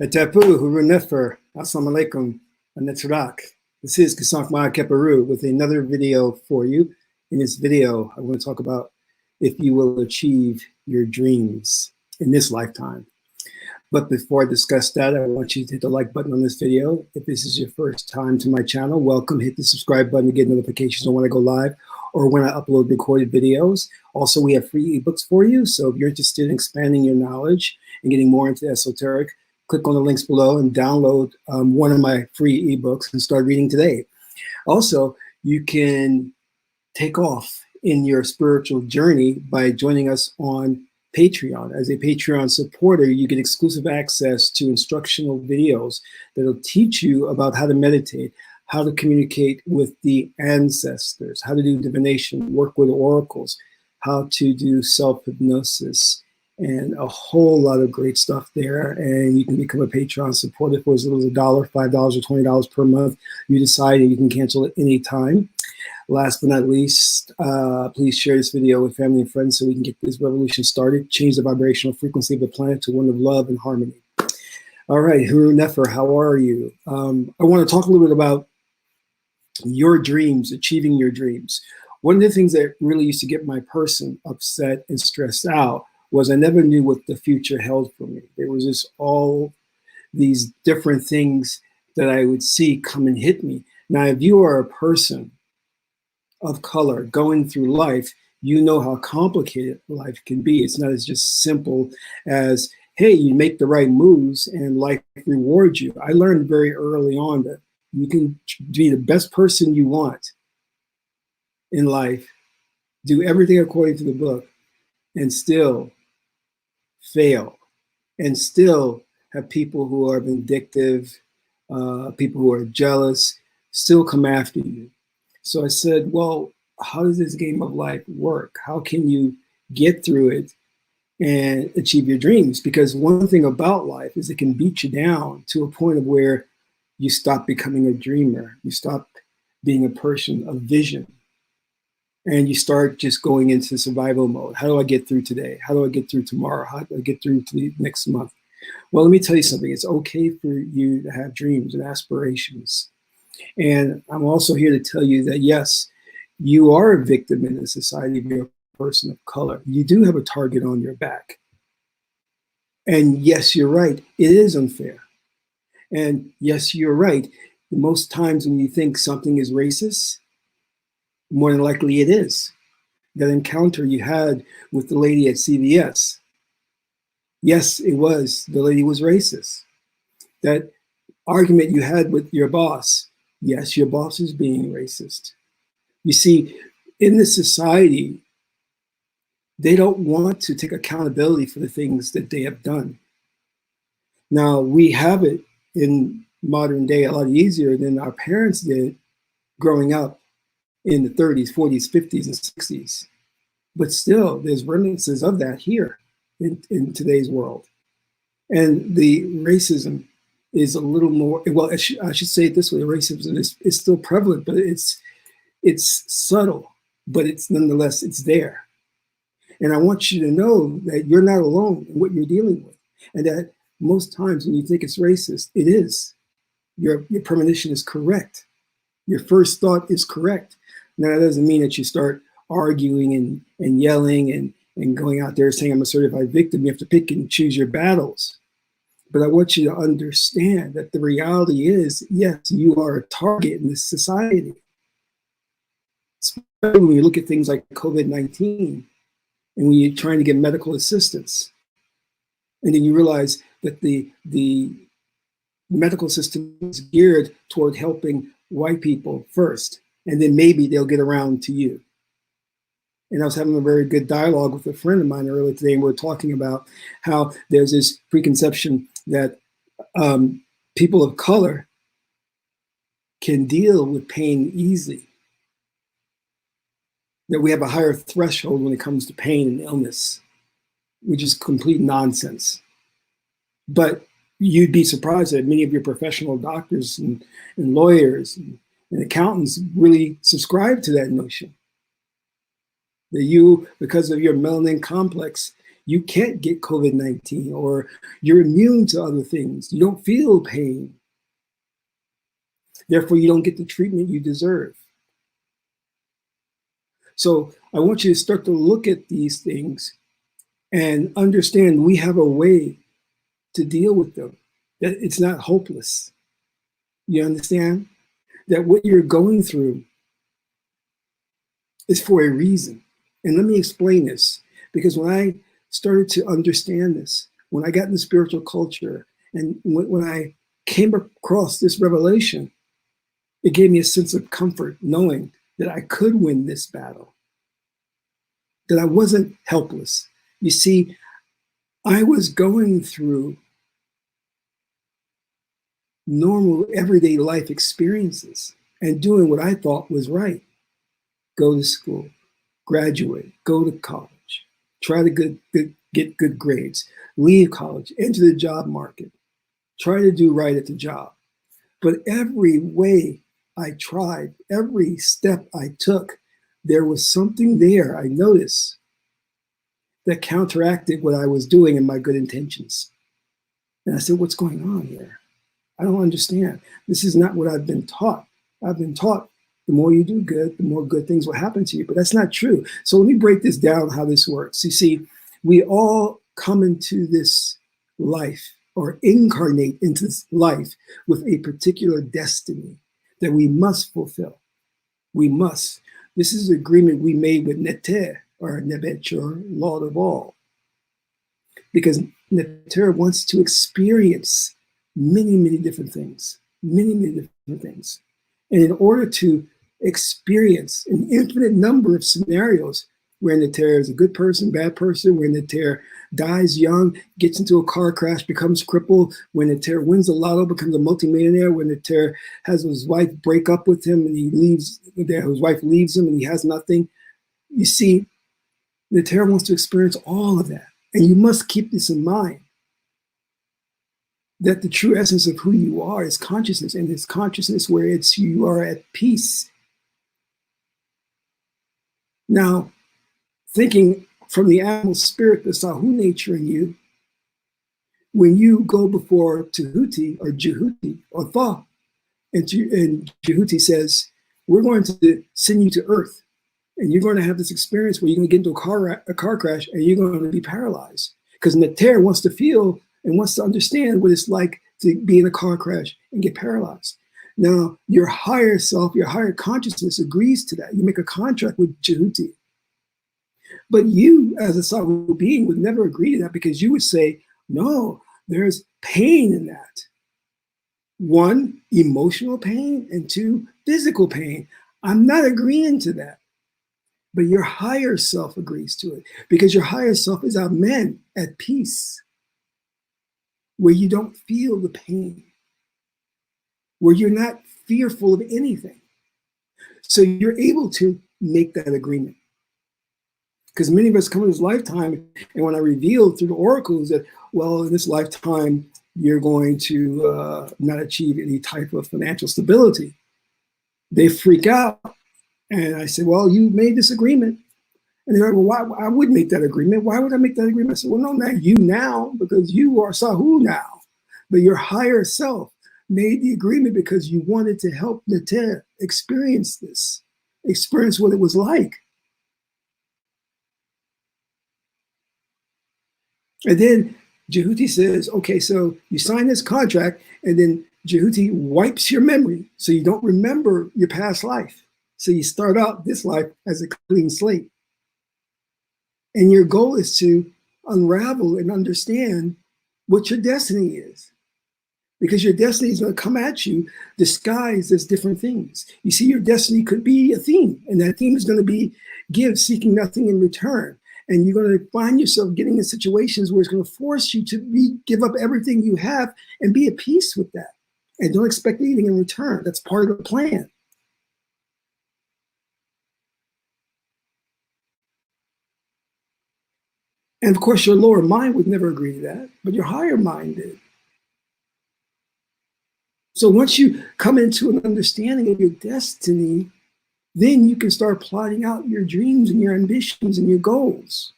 Atapu, Hurunefer, Assalamu alaikum, Anetrak. This is Kasank Ma Keparu with another video for you. In this video, I want to talk about if you will achieve your dreams in this lifetime. But before I discuss that, I want you to hit the like button on this video. If this is your first time to my channel, welcome. Hit the subscribe button to get notifications on when I go live or when I upload recorded videos. Also, we have free ebooks for you. So if you're interested in expanding your knowledge and getting more into esoteric, click on the links below and download one of my free ebooks and start reading today. Also, you can take off in your spiritual journey by joining us on Patreon. As a Patreon supporter, you get exclusive access to instructional videos that'll teach you about how to meditate, how to communicate with the ancestors, how to do divination, work with oracles, how to do self-hypnosis, and a whole lot of great stuff there. And you can become a Patreon supporter for as little as $1, $5, or $20 per month. You decide, and you can cancel at any time. Last but not least, please share this video with family and friends so we can get this revolution started, change the vibrational frequency of the planet to one of love and harmony. All right, Huru Nefer, how are you? I want to talk a little bit about your dreams, achieving your dreams. One of the things that really used to get my person upset and stressed out was I never knew what the future held for me. There was just all these different things that I would see come and hit me. Now, if you are a person of color going through life, you know how complicated life can be. It's not as just simple as, hey, you make the right moves and life rewards you. I learned very early on that you can be the best person you want in life, do everything according to the book, and still fail, and still have people who are vindictive, people who are jealous, still come after you. So I said, well, how does this game of life work? How can you get through it and achieve your dreams? Because one thing about life is it can beat you down to a point of where you stop becoming a dreamer. You stop being a person of vision. And you start just going into survival mode. How do I get through today? How do I get through tomorrow? How do I get through to the next month? Well, let me tell you something. It's okay for you to have dreams and aspirations. And I'm also here to tell you that, yes, you are a victim in the society if you're a person of color. You do have a target on your back. And yes, you're right. It is unfair. And yes, you're right. Most times when you think something is racist, more than likely it is. That encounter you had with the lady at CVS, yes, it was. The lady was racist. That argument you had with your boss, yes, your boss is being racist. You see, in this society, they don't want to take accountability for the things that they have done. Now, we have it in modern day a lot easier than our parents did growing up in the 30s, 40s, 50s, and 60s. But still, there's remnants of that here in today's world. And the racism is a little more, well, I should say it this way, racism is still prevalent, but it's subtle, but it's nonetheless, it's there. And I want you to know that you're not alone in what you're dealing with. And that most times when you think it's racist, it is. Your premonition is correct. Your first thought is correct. Now, that doesn't mean that you start arguing and yelling and going out there saying, I'm a certified victim. You have to pick and choose your battles. But I want you to understand that the reality is, yes, you are a target in this society. Especially when you look at things like COVID-19 and when you're trying to get medical assistance. And then you realize that the medical system is geared toward helping white people first. And then maybe they'll get around to you. And I was having a very good dialogue with a friend of mine earlier today, and we were talking about how there's this preconception that people of color can deal with pain easily. That we have a higher threshold when it comes to pain and illness, which is complete nonsense. But you'd be surprised that many of your professional doctors and lawyers and accountants really subscribe to that notion. That you, because of your melanin complex, you can't get COVID-19, or you're immune to other things. You don't feel pain. Therefore, you don't get the treatment you deserve. So I want you to start to look at these things and understand we have a way to deal with them, that it's not hopeless. You understand? That what you're going through is for a reason. And let me explain this, because when I started to understand this, when I got into spiritual culture, and when I came across this revelation, it gave me a sense of comfort knowing that I could win this battle, that I wasn't helpless. You see, I was going through normal everyday life experiences and doing what I thought was right. Go to school, graduate, go to college, try to get good grades, leave college, enter the job market, try to do right at the job. But every way I tried, every step I took, there was something there I noticed that counteracted what I was doing and my good intentions. And I said, what's going on here? I don't understand. This is not what I've been taught. I've been taught the more you do good, the more good things will happen to you. But that's not true. So let me break this down, how this works. You see, we all come into this life, or incarnate into this life, with a particular destiny that we must fulfill. We must. This is an agreement we made with Neter, or Nebechor, Lord of all. Because Neter wants to experience many, many different things, many, many different things. And in order to experience an infinite number of scenarios where Neter is a good person, bad person, where Neter dies young, gets into a car crash, becomes crippled, when Neter wins the lotto, becomes a multimillionaire, when Neter has his wife break up with him and he leaves, his wife leaves him and he has nothing. You see, Neter wants to experience all of that. And you must keep this in mind, that the true essence of who you are is consciousness, and it's consciousness where you are at peace. Now, thinking from the animal spirit, the Sahu nature in you, when you go before Tahuti or Jehuti or Tha, and Jehuti says, we're going to send you to Earth, and you're going to have this experience where you're going to get into a car crash and you're going to be paralyzed. Because Neter wants to feel and wants to understand what it's like to be in a car crash and get paralyzed. Now, your higher self, your higher consciousness agrees to that. You make a contract with Jehuti. But you, as a Sahu being, would never agree to that, because you would say, no, there's pain in that. One, emotional pain, and two, physical pain. I'm not agreeing to that. But your higher self agrees to it, because your higher self is Amen, at peace, where you don't feel the pain, where you're not fearful of anything. So you're able to make that agreement. Because many of us come in this lifetime, and when I reveal through the oracles that, well, in this lifetime, you're going to not achieve any type of financial stability, they freak out. And I said, well, you made this agreement. And they're like, well, why I would make that agreement? Why would I make that agreement? I said, well, no, not you now, because you are Sahu now. But your higher self made the agreement because you wanted to help Neter experience this, experience what it was like. And then Jehuti says, okay, so you sign this contract, and then Jehuti wipes your memory so you don't remember your past life. So you start out this life as a clean slate. And your goal is to unravel and understand what your destiny is. Because your destiny is going to come at you disguised as different things. You see, your destiny could be a theme, and that theme is going to be give, seeking nothing in return. And you're going to find yourself getting in situations where it's going to force you to give up everything you have and be at peace with that. And don't expect anything in return. That's part of the plan. And of course, your lower mind would never agree to that, but your higher mind did. So once you come into an understanding of your destiny, then you can start plotting out your dreams and your ambitions and your goals.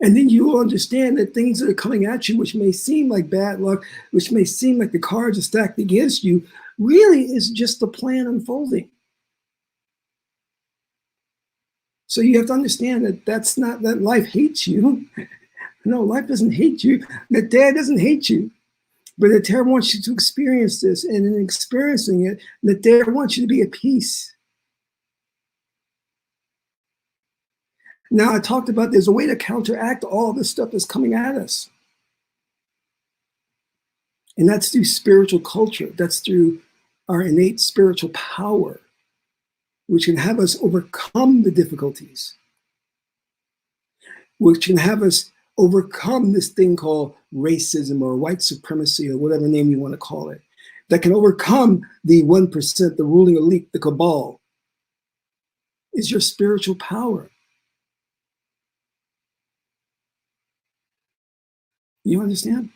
And then you will understand that things that are coming at you, which may seem like bad luck, which may seem like the cards are stacked against you, really is just the plan unfolding. So you have to understand that that's not that life hates you. No, life doesn't hate you. That dad doesn't hate you. But the dad wants you to experience this. And in experiencing it, the dad wants you to be at peace. Now, I talked about there's a way to counteract all this stuff that's coming at us. And that's through spiritual culture. That's through our innate spiritual power, which can have us overcome the difficulties, which can have us overcome this thing called racism or white supremacy or whatever name you want to call it, that can overcome the 1%, the ruling elite, the cabal, is your spiritual power. You understand?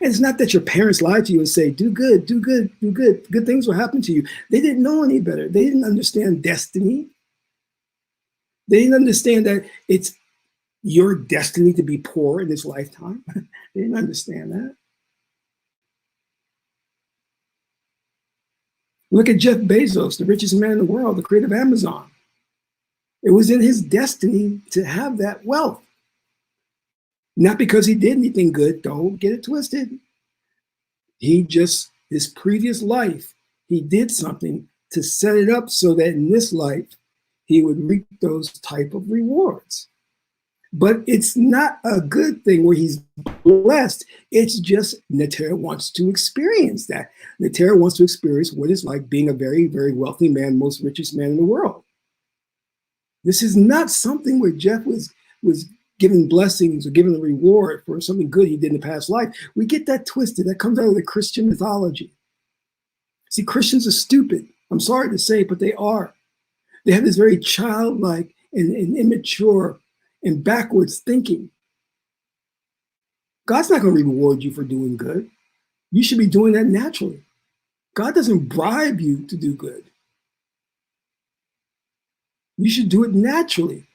And it's not that your parents lied to you and say, do good, do good, do good. Good things will happen to you. They didn't know any better. They didn't understand destiny. They didn't understand that it's your destiny to be poor in this lifetime. They didn't understand that. Look at Jeff Bezos, the richest man in the world, the creator of Amazon. It was in his destiny to have that wealth. Not because he did anything good, don't get it twisted. He just, his previous life, he did something to set it up so that in this life, he would reap those type of rewards. But it's not a good thing where he's blessed. It's just Natera wants to experience that. Natera wants to experience what it's like being a very, very wealthy man, most richest man in the world. This is not something where Jeff was given blessings or given a reward for something good he did in the past life. We get that twisted. That comes out of the Christian mythology. See, Christians are stupid. I'm sorry to say, but they are. They have this very childlike and immature and backwards thinking. God's not going to reward you for doing good. You should be doing that naturally. God doesn't bribe you to do good. You should do it naturally.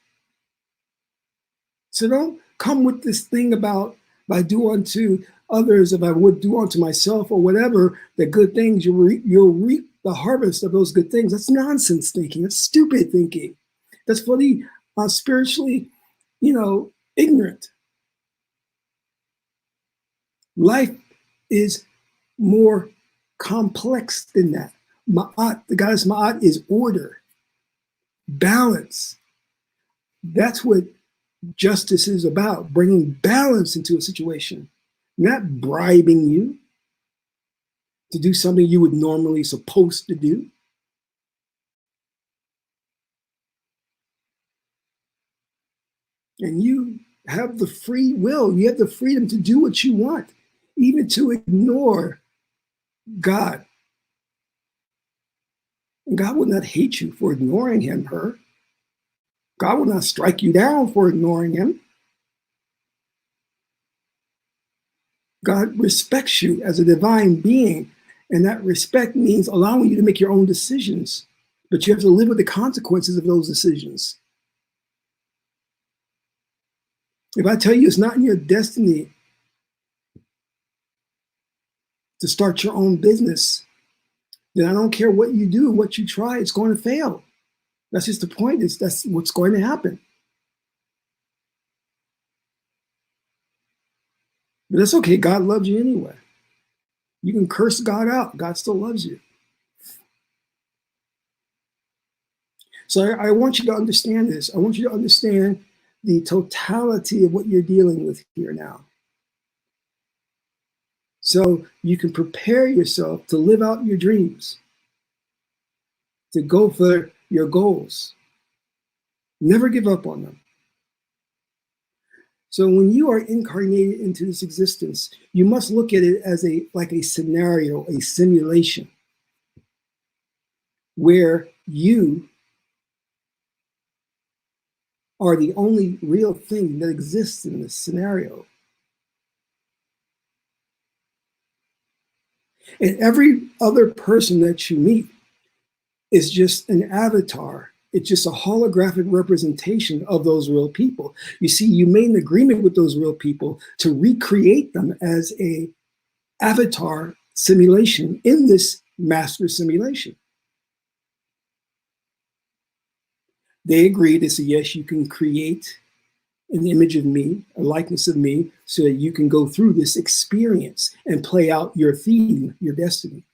So don't come with this thing about, if I do unto others, if I would do unto myself or whatever, the good things, you'll reap the harvest of those good things. That's nonsense thinking. That's stupid thinking. That's for the spiritually, ignorant. Life is more complex than that. Ma'at, the goddess Ma'at is order, balance. That's what justice is about, bringing balance into a situation, not bribing you to do something you would normally supposed to do. And you have the free will, you have the freedom to do what you want, even to ignore God. And God will not hate you for ignoring him, her. God will not strike you down for ignoring him. God respects you as a divine being, and that respect means allowing you to make your own decisions, but you have to live with the consequences of those decisions. If I tell you it's not in your destiny to start your own business, then I don't care what you do, what you try, it's going to fail. That's just the point. That's what's going to happen. But that's okay. God loves you anyway. You can curse God out. God still loves you. So I want you to understand this. I want you to understand the totality of what you're dealing with here now. So you can prepare yourself to live out your dreams, to go for your goals. Never give up on them. So when you are incarnated into this existence, you must look at it as like a scenario, a simulation, where you are the only real thing that exists in this scenario. And every other person that you meet is just an avatar It's just a holographic representation of those real people. You see, you made an agreement with those real people to recreate them as a avatar simulation in this master simulation. They agreed. They said, yes, you can create an image of me, a likeness of me, so that you can go through this experience and play out your theme, your destiny.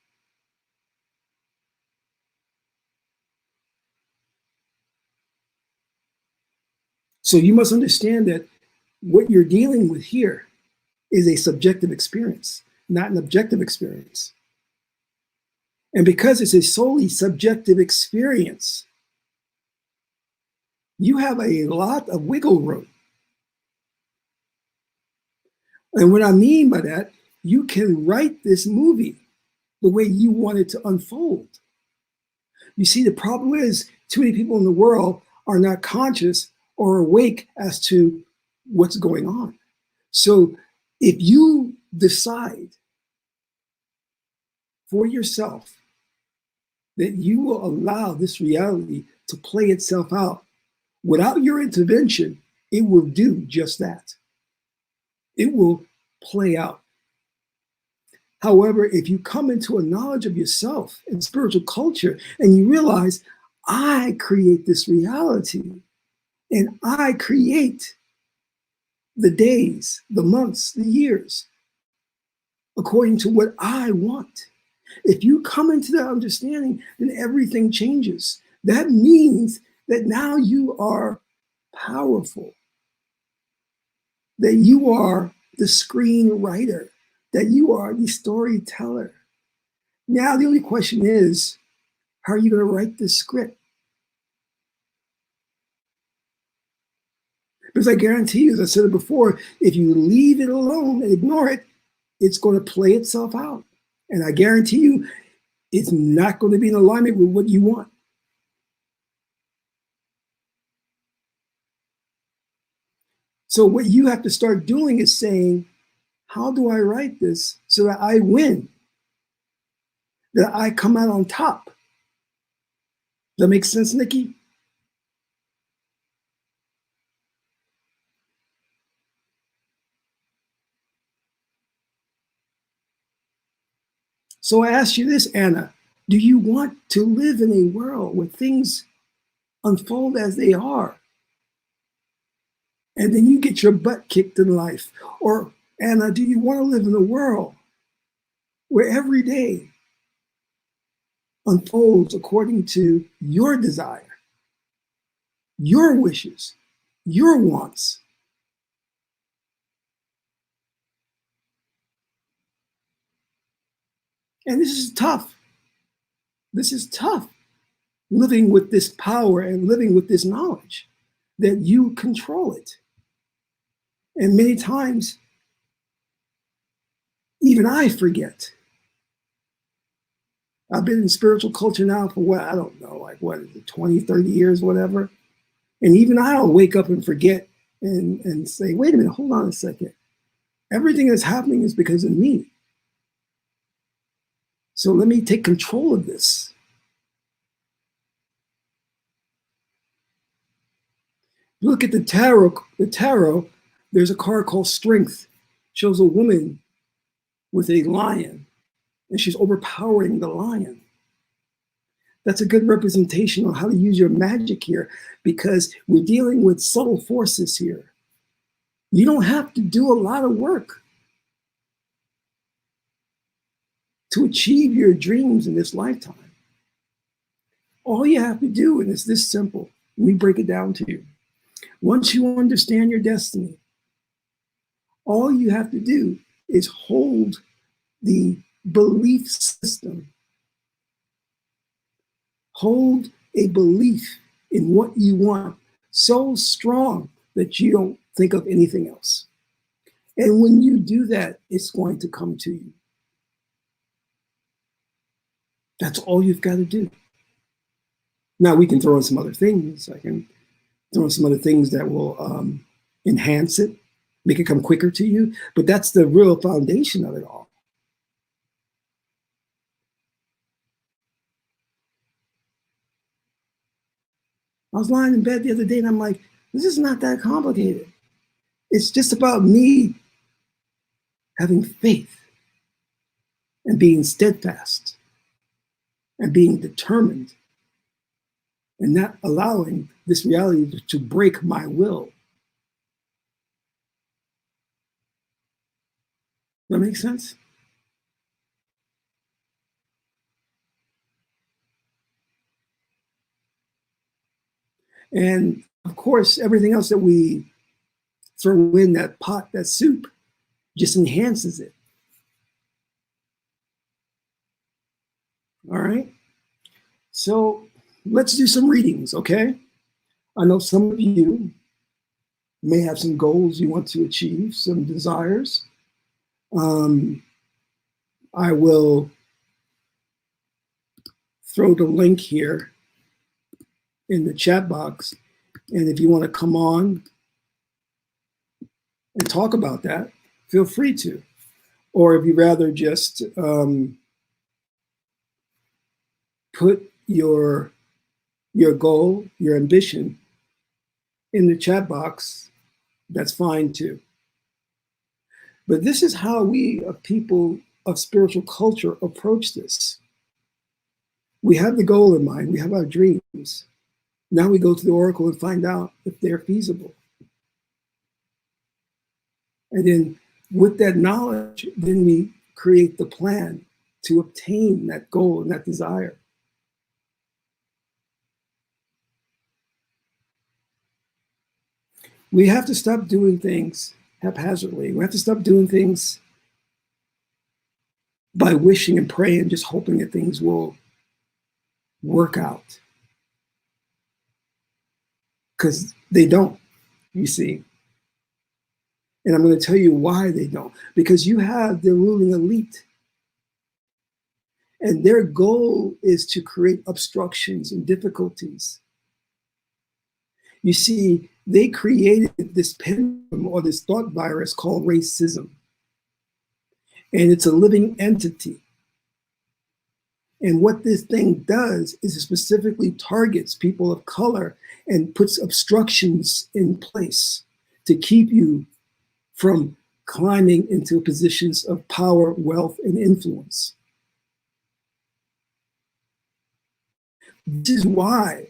So you must understand that what you're dealing with here is a subjective experience, not an objective experience. And because it's a solely subjective experience, you have a lot of wiggle room. And what I mean by that, you can write this movie the way you want it to unfold. You see, the problem is too many people in the world are not conscious or awake as to what's going on. So if you decide for yourself that you will allow this reality to play itself out without your intervention, it will do just that. It will play out. However, if you come into a knowledge of yourself and spiritual culture and you realize, I create this reality and I create the days, the months, the years, according to what I want. If you come into that understanding, then everything changes. That means that now you are powerful, that you are the screenwriter, that you are the storyteller. Now the only question is, how are you going to write this script? Because I guarantee you, as I said it before, if you leave it alone and ignore it, it's going to play itself out. And I guarantee you, it's not going to be in alignment with what you want. So what you have to start doing is saying, how do I write this so that I win? That I come out on top? Does that make sense, Nikki? So I ask you this, Anna, do you want to live in a world where things unfold as they are, and then you get your butt kicked in life? Or, Anna, do you want to live in a world where every day unfolds according to your desire, your wishes, your wants? And this is tough. This is tough, living with this power and living with this knowledge that you control it. And many times, even I forget. I've been in spiritual culture now for what, I don't know, like what is it, 20, 30 years, whatever. And even I'll wake up and forget and say, wait a minute, hold on a second. Everything that's happening is because of me. So let me take control of this. Look at the tarot, there's a card called Strength. It shows a woman with a lion, and she's overpowering the lion. That's a good representation on how to use your magic here, because we're dealing with subtle forces here. You don't have to do a lot of work to achieve your dreams in this lifetime. All you have to do, and it's this simple, let me break it down to you. Once you understand your destiny, all you have to do is hold the belief system. Hold a belief in what you want so strong that you don't think of anything else. And when you do that, it's going to come to you. That's all you've got to do. Now we can throw in some other things. I can throw in some other things that will enhance it, make it come quicker to you. But that's the real foundation of it all. I was lying in bed the other day and I'm like, this is not that complicated. It's just about me having faith and being steadfast and being determined and not allowing this reality to break my will. That makes sense? And of course, everything else that we throw in that pot, that soup, just enhances it. All right? So let's do some readings, okay? I know some of you may have some goals you want to achieve, some desires. I will throw the link here in the chat box. And if you want to come on and talk about that, feel free to. Or if you'd rather just put your goal, your ambition in the chat box, that's fine too. But this is how we, people of spiritual culture, approach this. We have the goal in mind, we have our dreams. Now we go to the oracle and find out if they're feasible. And then with that knowledge, then we create the plan to obtain that goal and that desire. We have to stop doing things haphazardly. We have to stop doing things by wishing and praying, just hoping that things will work out. Because they don't, you see. And I'm going to tell you why they don't. Because you have the ruling elite. And their goal is to create obstructions and difficulties. You see, they created this pendulum or this thought virus called racism. And it's a living entity. And what this thing does is it specifically targets people of color and puts obstructions in place to keep you from climbing into positions of power, wealth, and influence. This is why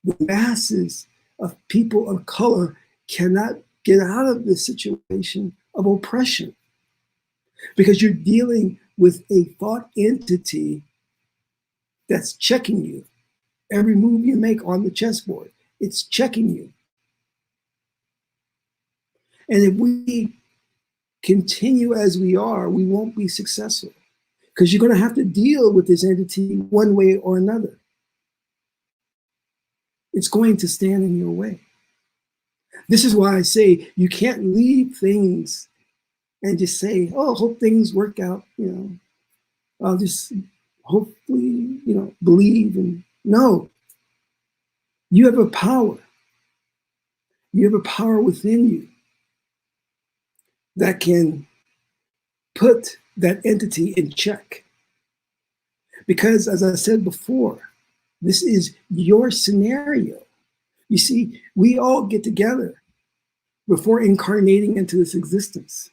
the masses of people of color cannot get out of this situation of oppression, because you're dealing with a thought entity that's checking you. Every move you make on the chessboard, it's checking you. And if we continue as we are, we won't be successful, because you're going to have to deal with this entity one way or another. It's going to stand in your way. This is why I say you can't leave things and just say, oh, hope things work out, I'll just hopefully, believe. And no, you have a power. You have a power within you that can put that entity in check. Because as I said before, this is your scenario. You see, we all get together before incarnating into this existence.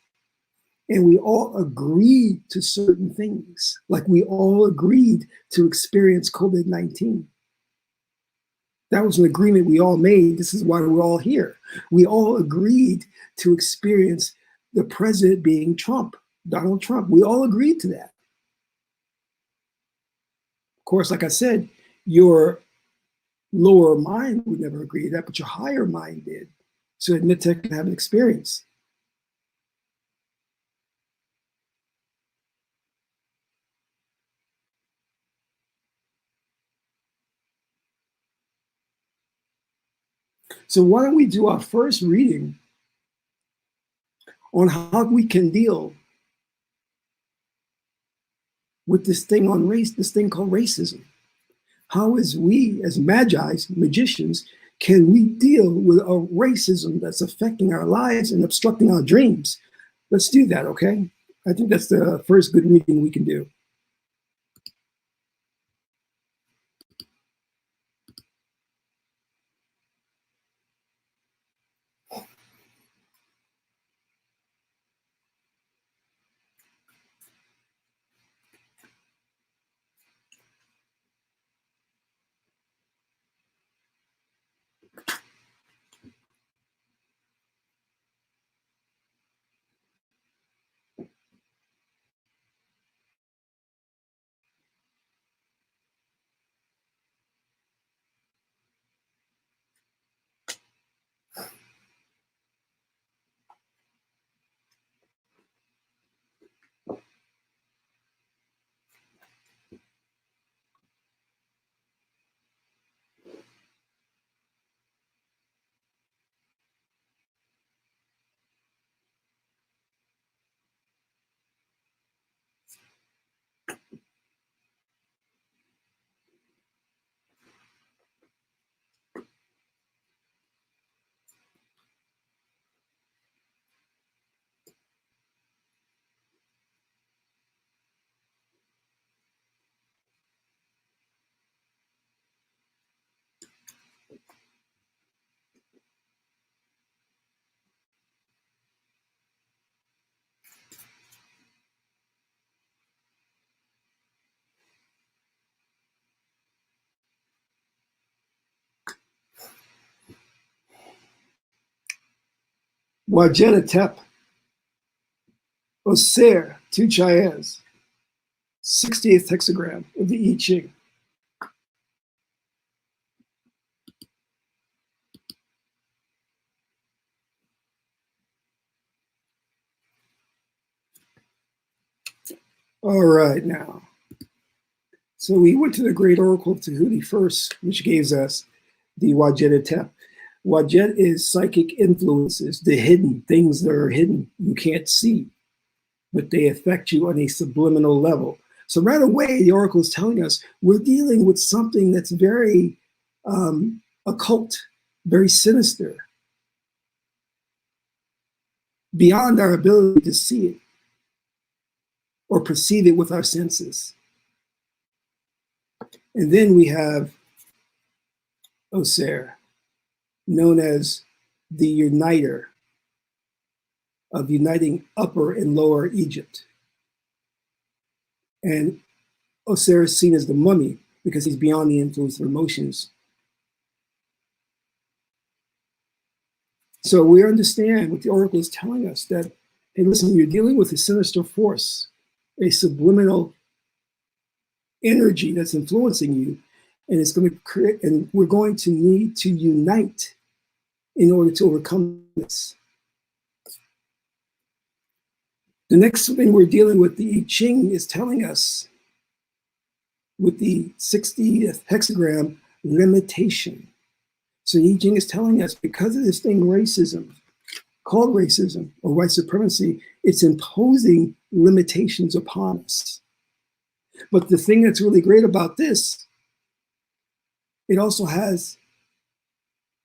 And we all agreed to certain things, like we all agreed to experience COVID-19. That was an agreement we all made. This is why we're all here. We all agreed to experience the president being Trump, Donald Trump. We all agreed to that. Of course, like I said, your lower mind would never agree to that, but your higher mind did. So that Nitek can have an experience. So why don't we do our first reading on how we can deal with this thing on race, this thing called racism. How is we as magi's, magicians, can we deal with a racism that's affecting our lives and obstructing our dreams? Let's do that, okay? I think that's the first good reading we can do. Wajeda Tep, Oser, 2 Chayas, 60th hexagram of the I Ching. All right, now. So we went to the Great Oracle of Tahuti first, which gives us the Wajeda Tep. Wajet is psychic influences, the hidden things that are hidden, you can't see, but they affect you on a subliminal level. So right away, the Oracle is telling us we're dealing with something that's very occult, very sinister, beyond our ability to see it or perceive it with our senses. And then we have Oser, known as the uniter of uniting Upper and Lower Egypt. And Oser is seen as the mummy because he's beyond the influence of emotions. So we understand what the Oracle is telling us, that, hey, listen, you're dealing with a sinister force, a subliminal energy that's influencing you, and it's going to create, and we're going to need to unite in order to overcome this. The next thing we're dealing with, the I Ching is telling us, with the 60th hexagram, limitation. So the I Ching is telling us, because of this thing, racism, called racism or white supremacy, it's imposing limitations upon us. But the thing that's really great about this, it also has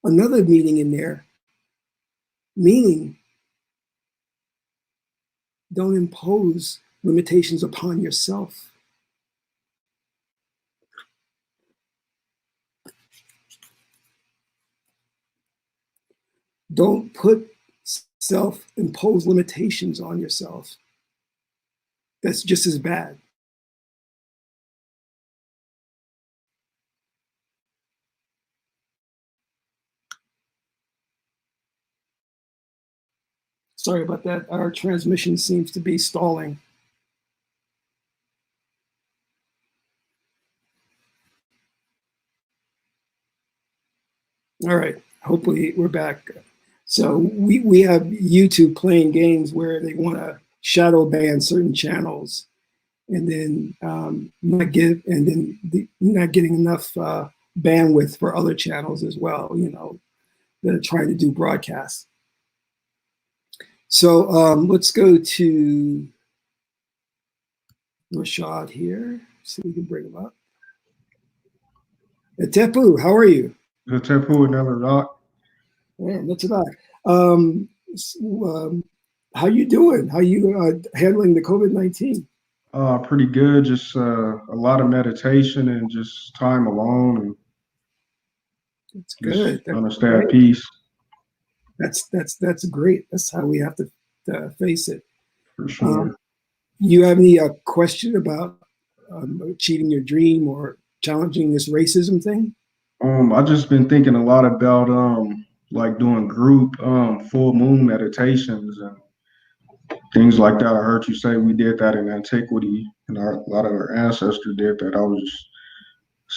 another meaning in there, meaning don't impose limitations upon yourself. Don't put self-imposed limitations on yourself. That's just as bad. Sorry about that. Our transmission seems to be stalling. All right, hopefully we're back. So we have YouTube playing games where they want to shadow ban certain channels, and then not getting enough bandwidth for other channels as well, you know, that are trying to do broadcasts. So let's go to Mashhad here. See if we can bring him up. Tepu, how are you? Tepu, another rock. Yeah, that's about. How you doing? How you handling the COVID-19? Pretty good. Just a lot of meditation and just time alone, and That's just good. That's trying to stay at great. peace. That's great. That's how we have to face it. For sure. You have any question about achieving your dream or challenging this racism thing? I just been thinking a lot about like doing group full moon meditations and things like that. I heard you say we did that in antiquity, and a lot of our ancestors did that. I was just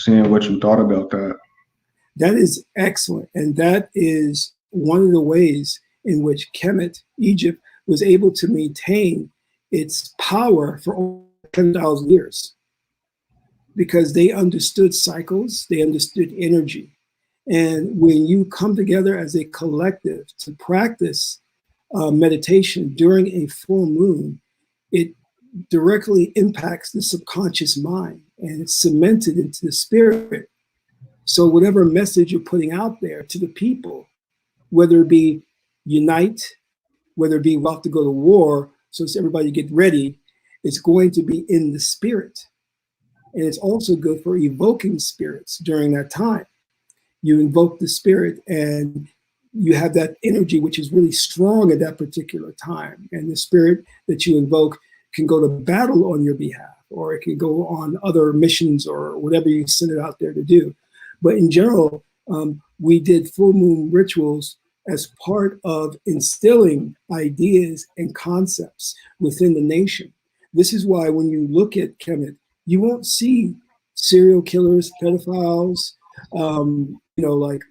seeing what you thought about that. That is excellent. And that is one of the ways in which Kemet, Egypt, was able to maintain its power for over 10,000 years, because they understood cycles, they understood energy. And when you come together as a collective to practice meditation during a full moon, it directly impacts the subconscious mind and it's cemented into the spirit. So whatever message you're putting out there to the people, whether it be unite, whether it be we're about to go to war, so it's everybody get ready, it's going to be in the spirit. And it's also good for evoking spirits during that time. You invoke the spirit and you have that energy which is really strong at that particular time. And the spirit that you invoke can go to battle on your behalf, or it can go on other missions or whatever you send it out there to do. But in general, we did full moon rituals as part of instilling ideas and concepts within the nation. This is why when you look at Kemet, you won't see serial killers, pedophiles, like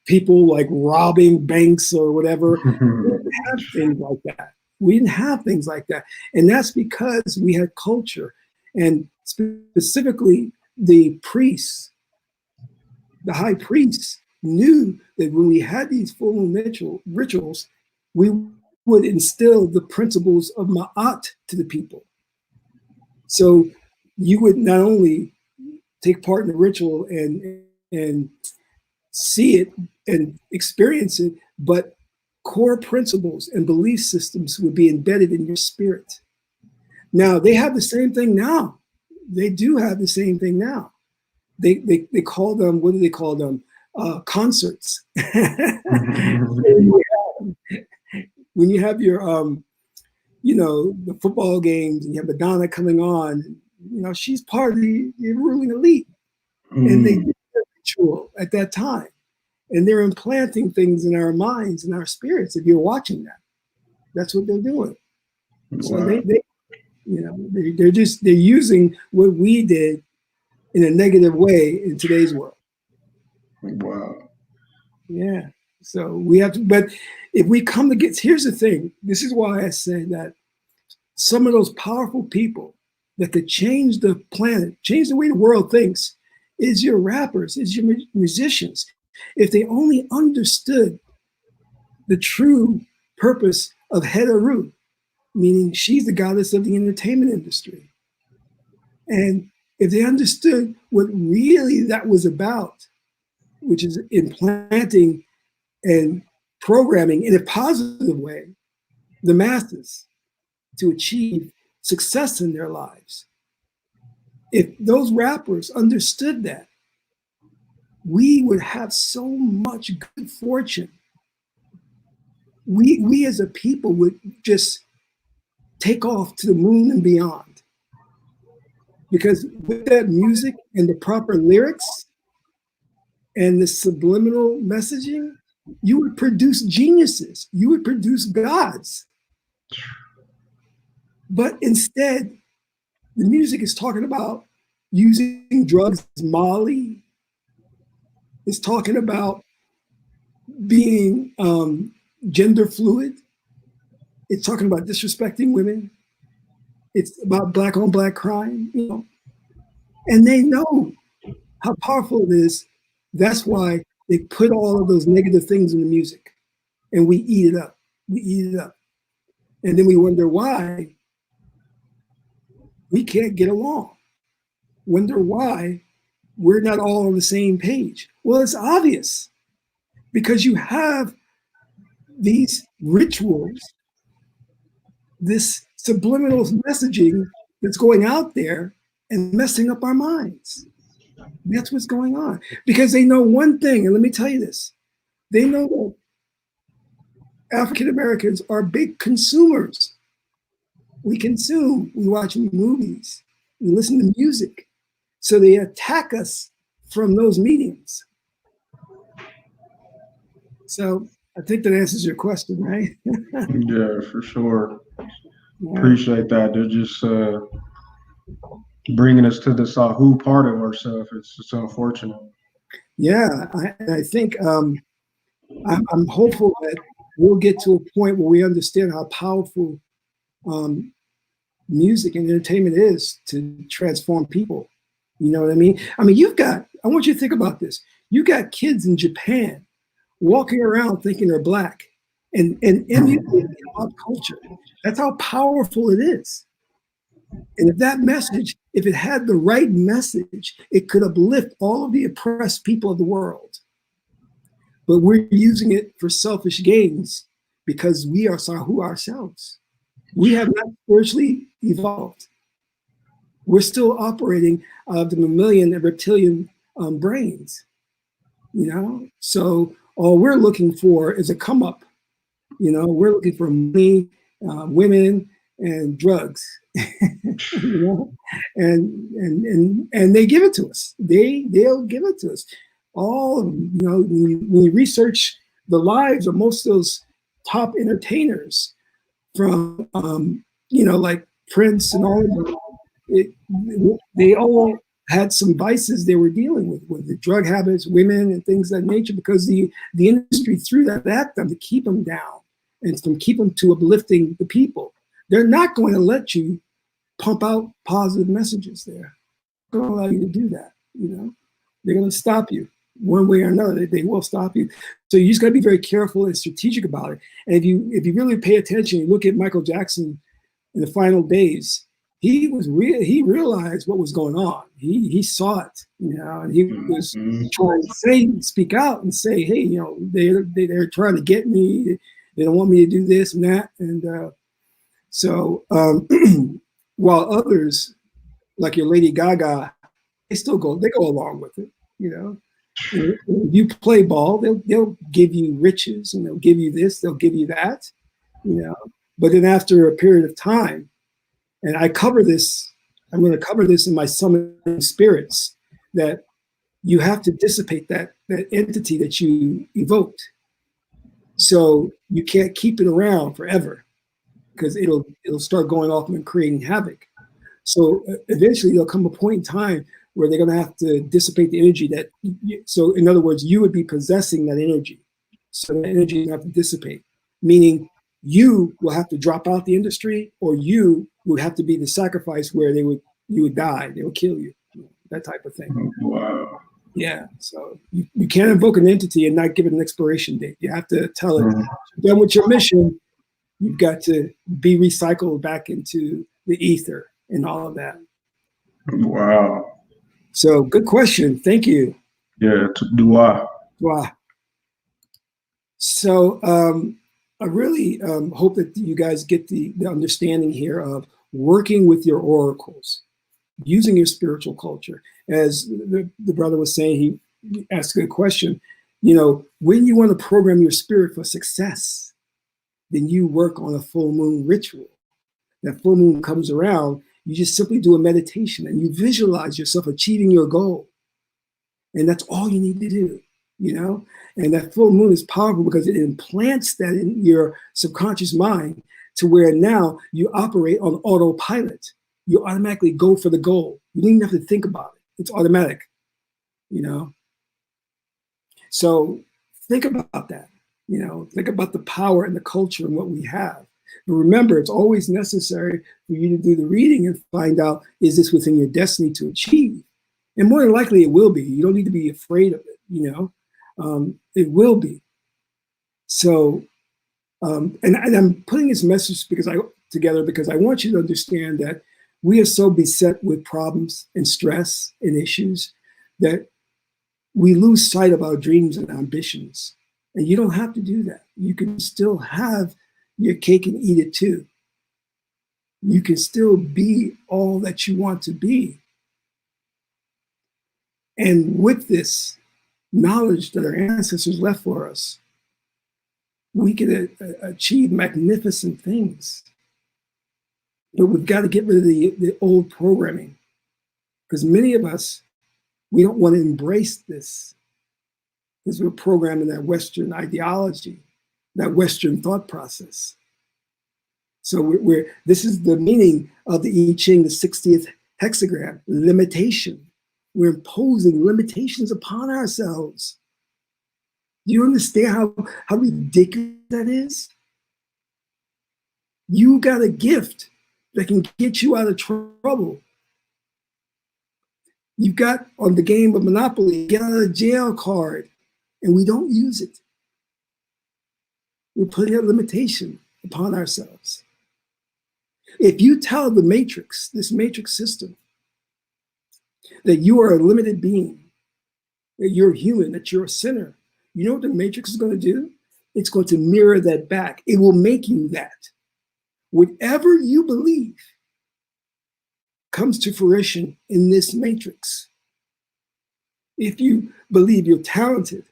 people like robbing banks or whatever. We didn't have things like that. We didn't have things like that. And that's because we had culture. And specifically, the priests, the high priests, knew that when we had these full moon rituals, we would instill the principles of Ma'at to the people. So you would not only take part in the ritual and see it and experience it, but core principles and belief systems would be embedded in your spirit. Now, they have the same thing now. They do have the same thing now. They call them, what do they call them? Concerts. When you have your, the football games and you have Madonna coming on, she's part of the ruling elite. And they did a ritual at that time. And they're implanting things in our minds and our spirits. If you're watching that, that's what they're doing. Wow. So they're using what we did in a negative way in today's world. Wow. Yeah. So we have to, but if we come to here's the thing. This is why I say that some of those powerful people that could change the planet, change the way the world thinks, is your rappers, is your musicians. If they only understood the true purpose of Heru, meaning she's the goddess of the entertainment industry. And if they understood what really that was about, which is implanting and programming in a positive way the masses to achieve success in their lives. If those rappers understood that, we would have so much good fortune. We as a people would just take off to the moon and beyond. Because with that music and the proper lyrics and the subliminal messaging, you would produce geniuses. You would produce gods. But instead, the music is talking about using drugs, Molly. It's talking about being gender fluid. It's talking about disrespecting women. It's about black on black crime, And they know how powerful it is. That's why they put all of those negative things in the music. And we eat it up. We eat it up. And then we wonder why we can't get along. Wonder why we're not all on the same page. Well, it's obvious. Because you have these rituals, this subliminal messaging that's going out there and messing up our minds. That's what's going on. Because they know one thing, and let me tell you this. They know that African Americans are big consumers. We consume, we watch movies, we listen to music. So they attack us from those mediums. So I think that answers your question, right? Yeah, for sure. Yeah. Appreciate that. They're just bringing us to the Sahu part of ourselves. It's unfortunate. Yeah, I think I'm hopeful that we'll get to a point where we understand how powerful music and entertainment is to transform people. You know what I mean? I want you to think about this. You got kids in Japan walking around thinking they're black and emulating pop culture. That's how powerful it is. And if that message, if it had the right message, it could uplift all of the oppressed people of the world. But we're using it for selfish gains because we are Sahu ourselves. We have not spiritually evolved. We're still operating out of the mammalian and reptilian brains, So all we're looking for is a come up. We're looking for money, women, and drugs. And they give it to us. They'll give it to us. All when you research the lives of most of those top entertainers, from like Prince and all of them, they all had some vices they were dealing with the drug habits, women, and things of that nature, because the industry threw that at them to keep them down and to keep them to uplifting the people. They're not going to let you pump out positive messages there. They're going to allow you to do that. They're going to stop you one way or another. They will stop you. So you just got to be very careful and strategic about it. And if you really pay attention, you look at Michael Jackson in the final days. He realized what was going on. He saw it, and he was trying to speak out and say, hey, they're trying to get me. They don't want me to do this and that. And so while others, like your Lady Gaga, they go along with it. If you play ball, they'll give you riches, and they'll give you this, they'll give you that, But then after a period of time, and I'm going to cover this in my summoning spirits, that you have to dissipate that entity that you evoked. So you can't keep it around forever, because it'll start going off and creating havoc. So eventually there'll come a point in time where they're going to have to dissipate the energy so in other words, you would be possessing that energy. So that energy will have to dissipate, meaning you will have to drop out the industry, or you would have to be the sacrifice where you would die. They will kill you, that type of thing. Wow. Yeah. So you can't invoke an entity and not give it an expiration date. You have to tell it, done with your mission, you've got to be recycled back into the ether and all of that. Wow. So good question. Thank you. Yeah, Dua. Wow. So I really hope that you guys get the understanding here of working with your oracles, using your spiritual culture. As the brother was saying, he asked a good question. When you want to program your spirit for success, then you work on a full moon ritual. That full moon comes around, you just simply do a meditation and you visualize yourself achieving your goal. And that's all you need to do, And that full moon is powerful because it implants that in your subconscious mind to where now you operate on autopilot. You automatically go for the goal. You don't even have to think about it. It's automatic, So think about that, think about the power and the culture and what we have. But remember, it's always necessary for you to do the reading and find out, is this within your destiny to achieve? And more than likely it will be. You don't need to be afraid of it, it will be. So, and I'm putting this message together because I want you to understand that we are so beset with problems and stress and issues that we lose sight of our dreams and ambitions. And you don't have to do that. You can still have your cake and eat it too. You can still be all that you want to be. And with this knowledge that our ancestors left for us, we can achieve magnificent things. But we've got to get rid of the old programming, because many of us, we don't want to embrace this, because we're programmed in that Western ideology, that Western thought process. So this is the meaning of the I Ching, the 60th hexagram, limitation. We're imposing limitations upon ourselves. Do you understand how ridiculous that is? You got a gift that can get you out of trouble. You've got on the game of Monopoly, get out of jail card, and we don't use it. We're putting a limitation upon ourselves. If you tell the matrix, this matrix system, that you are a limited being, that you're human, that you're a sinner, you know what the matrix is going to do? It's going to mirror that back. It will make you that. Whatever you believe comes to fruition in this matrix. If you believe you're talented,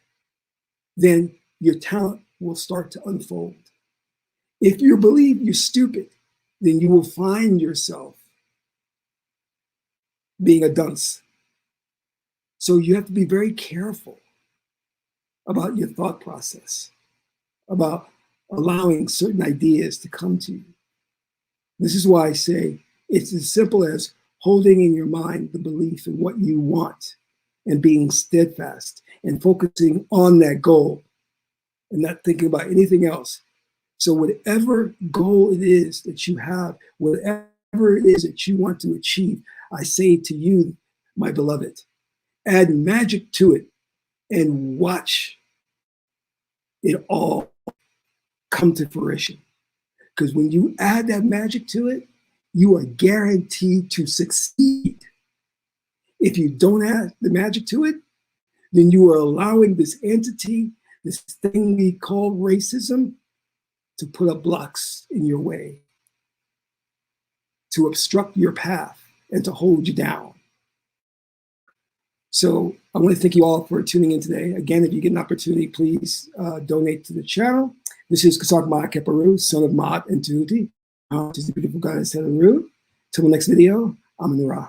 then your talent will start to unfold. If you believe you're stupid, then you will find yourself being a dunce. So you have to be very careful about your thought process. about allowing certain ideas to come to you. This is why I say it's as simple as holding in your mind the belief in what you want and being steadfast and focusing on that goal and not thinking about anything else. So whatever goal it is that you have, whatever it is that you want to achieve, I say to you, my beloved, add magic to it and watch it all come to fruition. Because when you add that magic to it, you are guaranteed to succeed. If you don't add the magic to it, then you are allowing this entity, this thing we call racism, to put up blocks in your way, to obstruct your path, and to hold you down. So I want to thank you all for tuning in today. Again, if you get an opportunity, please donate to the channel. This is Mashhad Keparu, son of Ma'at and Tahuti. She's the beautiful goddess Heru. Till the next video, I'm Nura.